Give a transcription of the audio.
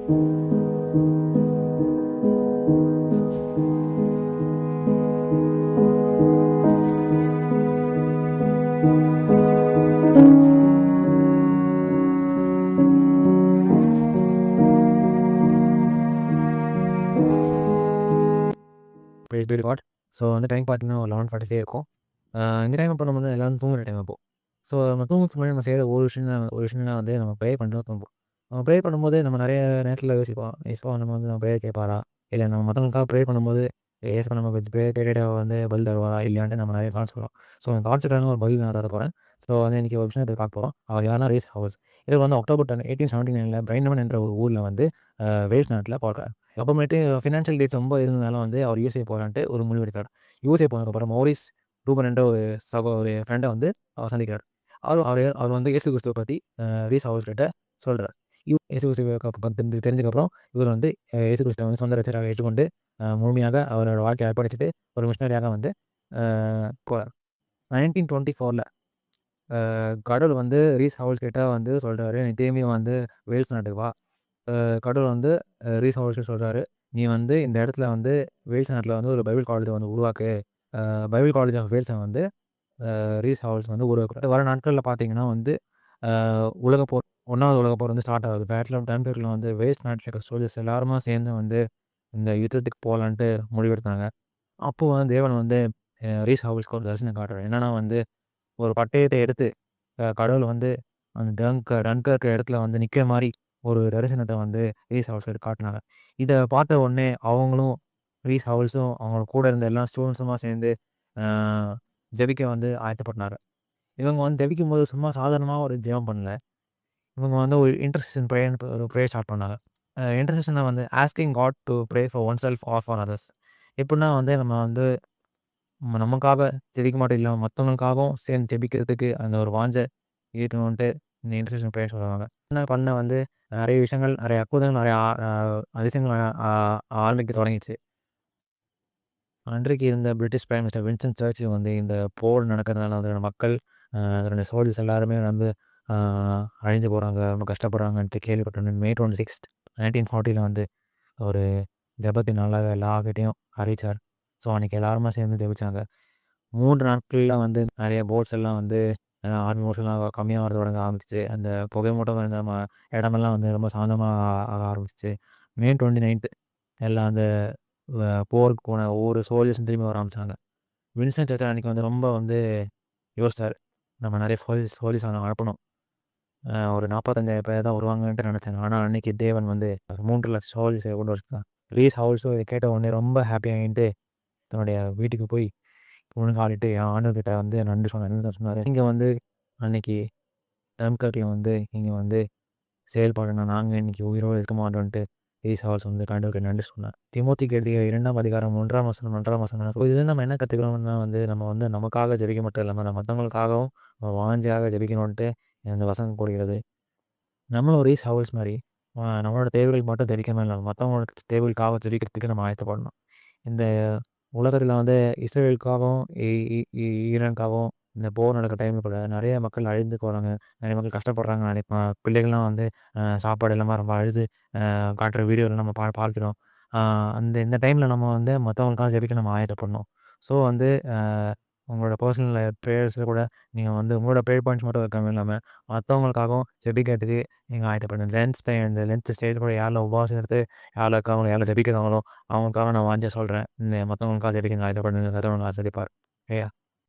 Prays God. So வந்து time பார்த்தீங்கன்னா ஒரு 11:45 இருக்கும். இந்த டைம் அப்போ நம்ம வந்து எல்லோரும் தூங்குற டைம் அப்போ. ஸோ நம்ம தூங்குறதுக்கு முன்னாடி நம்ம செய்கிற ஒரு விஷயம்லாம் வந்து நம்ம ப்ரே பண்ணிட்டு தூங்குவோம். நம்ம ப்ரே பண்ணும்போது நம்ம நிறைய நேரத்தில் யோசிப்போம், ஏசப்பா நம்ம வந்து நம்ம ப்ரேயர் கேட்பாரா, இல்லை நம்ம மற்றவங்களுக்காக ப்ரே பண்ணும்போது ஏசப்பா நம்ம ப்ரேயர் கேட்டுட்டு வந்து பதில் தருவாரா இல்லையான்ட்டு நம்ம நிறைய கான்ஸ் போகிறோம். ஸோ அந்த கான்ஸுக்கான ஒரு பதில் நான் தர போகிறேன். ஸோ வந்து இன்றைக்கி ஒரு விஷயத்தை பார்க்க போகிறோம். அவர் யாருன்னா ரீஸ் ஹவர்ஸ். இது வந்து October 10, 1879 பிரைன்மன் என்ற ஒரு ஊரில் வந்து வேல்ஸ் நாட்டில் பார்க்குறாரு. அப்புறமேட்டு ஃபினான்ஷியல் டேட்ஸ் ரொம்ப இருந்ததால வந்து அவர் யூஎஸ்ஏ போகலான்ட்டு ஒரு முடிவு எடுத்தார். யூஎஸ்ஏ போனதுக்கப்புறம் மோரிஸ் ரூபன் என்ற ஒரு ஃப்ரெண்டை வந்து அவர் சந்திக்கிறார். அவர் வந்து இயேசு கிறிஸ்துவை பற்றி ரீஸ் ஹவர்ஸ் கிட்ட சொல்கிறார். இயேசு கிறிஸ்துவை தெரிஞ்சதுக்கப்புறம் இவர் வந்து இயேசு கிறிஸ்துவை வந்து சொந்த ரட்சகராக ஏற்றுக்கொண்டு முழுமையாக அவரோட வாழ்க்கையை அர்ப்பணிச்சுட்டு ஒரு மிஷனரியாக வந்து போகிறார். 1924 கடவுள் வந்து ரீஸ் ஹவர்ஸ் கிட்ட வந்து சொல்கிறாரு, நீ திரும்பியும் வந்து வேல்ஸ் நாட்டுக்கு வா. கடவுள் வந்து ரீஸ் ஹவர்ஸ் சொல்கிறாரு, நீ வந்து இந்த இடத்துல வந்து வேல்ஸ் நாட்டில் வந்து ஒரு பைபிள் காலேஜை வந்து உருவாக்கு. பைபிள் காலேஜ் ஆஃப் வேல்ஸை வந்து ரீஸ் ஹவர்ஸ் வந்து உருவாக்குறாரு. வர நாட்களில் பார்த்தீங்கன்னா வந்து உலகப்போர் 1வது உலகப்போர் வந்து ஸ்டார்ட் ஆகுது. பேட்டில் ஆஃப் டன்கர்க்கில் வந்து வேல்ஸ் நாட்டில் இருக்க சோல்ஜர்ஸ் எல்லாருமா சேர்ந்து வந்து இந்த யுத்தத்துக்கு போகலான்ட்டு முடிவெடுத்தாங்க. அப்போது வந்து தேவன் வந்து ரீஸ் ஹவர்ஸ்க்கு ஒரு தரிசனம் காட்டுறாரு. என்னன்னா வந்து ஒரு பட்டயத்தை எடுத்து கடவுள் வந்து அந்த டன்கர்க் இடத்துல வந்து நிற்கிற மாதிரி ஒரு தரிசனத்தை வந்து ரீஸ் ஹவர்ஸ் காட்டினாங்க. இதை பார்த்த உடனே அவங்களும் ரீஸ் ஹவர்ஸும் அவங்க கூட இருந்த எல்லா ஸ்டூடெண்ட்ஸுமா சேர்ந்து ஜெபிக்க வந்து ஆயத்தப்பட்டாங்க. இவங்க வந்து ஜெபிக்கும் போது சும்மா சாதாரணமாக ஒரு ஜெபம் பண்ணல. இவங்க வந்து ஒரு இன்டர்செஷன் ப்ரேயர்னு ஒரு ப்ரேயர் ஸ்டார்ட் பண்ணாங்க. இன்டர்செஷனை வந்து asking God to pray for oneself or for others. எப்படின்னா வந்து நம்ம வந்து நமக்காக ஜெபிக்க மட்டும் இல்லாமல் மற்றவங்களுக்காகவும் சேர்ந்து ஜெபிக்கிறதுக்கு அந்த ஒரு வாஞ்சை இருக்கணும்ன்ட்டு இந்த இன்டர்செஷன் ப்ரேயர் சொல்லுவாங்க. பண்ண வந்து நிறைய விஷயங்கள், நிறைய அற்புதங்கள், நிறைய அதிசயங்கள் ஆரம்பிக்க தொடங்கிச்சு. அன்றைக்கு இருந்த British prime minister Winston Churchill வந்து இந்த போர் நடக்கிறதுனால அதோட மக்கள் அதோட சோல்ஜர்ஸ் எல்லாருமே வந்து அழிஞ்சு போகிறாங்க, ரொம்ப கஷ்டப்படுறாங்கன்ட்டு கேள்விப்பட்டேன். May 26, 1940 வந்து ஒரு ஜபத்தின் நாளாக எல்லார்கிட்டையும் அறிவிச்சார். ஸோ அன்றைக்கி எல்லாருமே சேர்ந்து ஜெபிச்சாங்க. 3 நாட்களில் வந்து நிறைய போட்ஸ் எல்லாம் வந்து ஆர்மி போட்ஸ் எல்லாம் கம்மியாக வரது தொடங்க ஆரம்பிச்சிச்சு. அந்த புகை மூட்டம் இருந்த இடமெல்லாம் வந்து ரொம்ப சாந்தமாக ஆக ஆரம்பிச்சிச்சு. May 29 எல்லாம் அந்த போருக்கு போன ஒவ்வொரு சோல்ஜர்ஸும் திரும்பி வர ஆரம்பிச்சாங்க. வின்ஸ்டன் சர்ச்சில் அன்றைக்கி வந்து ரொம்ப வந்து யோசித்தார், நம்ம நிறைய சோல்ஜர்ஸ் அனுப்பணும். ஒரு 45,000 பேர் தான் வருவாங்கன்ட்டு நினச்சாங்க. ஆனால் அன்றைக்கி தேவன் வந்து 3 லட்சம் சோல்ஜர்ஸை கொண்டு வச்சுருக்காங்க. ரீஸ் ஹவர்ஸும் இதை கேட்ட உடனே ரொம்ப ஹாப்பியாகிட்டு தன்னுடைய வீட்டுக்கு போய் ஆடிட்டு என் ஆண்டவர்கிட்ட வந்து நன்றி சொன்னார். இங்கே வந்து அன்றைக்கி டன்கர்க்கில் வந்து இங்கே வந்து செயல்படணும், நாங்கள் இன்றைக்கி உயிரோடு இருக்க மாட்டோன்ட்டு ரீஸ் ஹவர்ஸ் வந்து ஆண்டவருக்கு நன்றி சொன்னார். தீமோத்தேயுக்கு எழுதிய 2ஆம் அதிகாரம் 1ஆம் வசனம். இது நம்ம என்ன கற்றுக்கணும்னா வந்து நம்ம வந்து நமக்காக ஜெபிக்க மட்டும் இல்லாமல் நம்ம மற்றவங்களுக்காகவும் வாஞ்சியாக ஜெபிக்கணுன்ட்டு இந்த வசனம் கூறுகிறது. நம்மளும் ரீஸ் ஹவர்ஸ் மாதிரி நம்மளோட தேவைகளுக்கு மட்டும் ஜெபிக்காமல் இல்லாமல் மற்றவங்களோட தேவைகளுக்காக ஜெபிக்கிறதுக்கு நம்ம ஆயத்தப்படணும். இந்த உலகத்தில் வந்து இஸ்ரேலுக்காகவும் ஈரானுக்காகவும் இந்த போர் நடக்கிற டைமில் கூட நிறைய மக்கள் அழிந்து போகிறாங்க, நிறைய மக்கள் கஷ்டப்படுறாங்க. நிறைய பிள்ளைகள்லாம் வந்து சாப்பாடு இல்லாமல் ரொம்ப அழுது காட்டுற வீடியோவில் நம்ம பார்க்கிறோம். இந்த டைமில் நம்ம வந்து மற்றவங்களுக்காக ஜெபிக்க நம்ம ஆயத்தப்படணும். ஸோ வந்து உங்களோட பர்சனல் ப்ரேயர்ஸில் கூட நீங்கள் வந்து உங்களோட ப்ரேயர் பாயிண்ட்ஸ் மட்டும் வைக்காமல் இல்லாமல் மற்றவங்களுக்காகவும் ஜெபிக்கிறதுக்கு நீங்கள் ஆயத்தப்படணும். இந்த லென்த் ஸ்டேஜ் கூட யாரில் உபவாசம் எடுத்து யாரில் இருக்காங்களோ யாரில் ஜெபிக்கிறாங்களோ அவங்களுக்காக நான் வாஞ்ச சொல்கிறேன். இந்த மற்றவங்களுக்காக ஜெபிக்க ஆயத்தப்படணும். கர்த்தர் உங்களை ஆசீர்வதிப்பார்.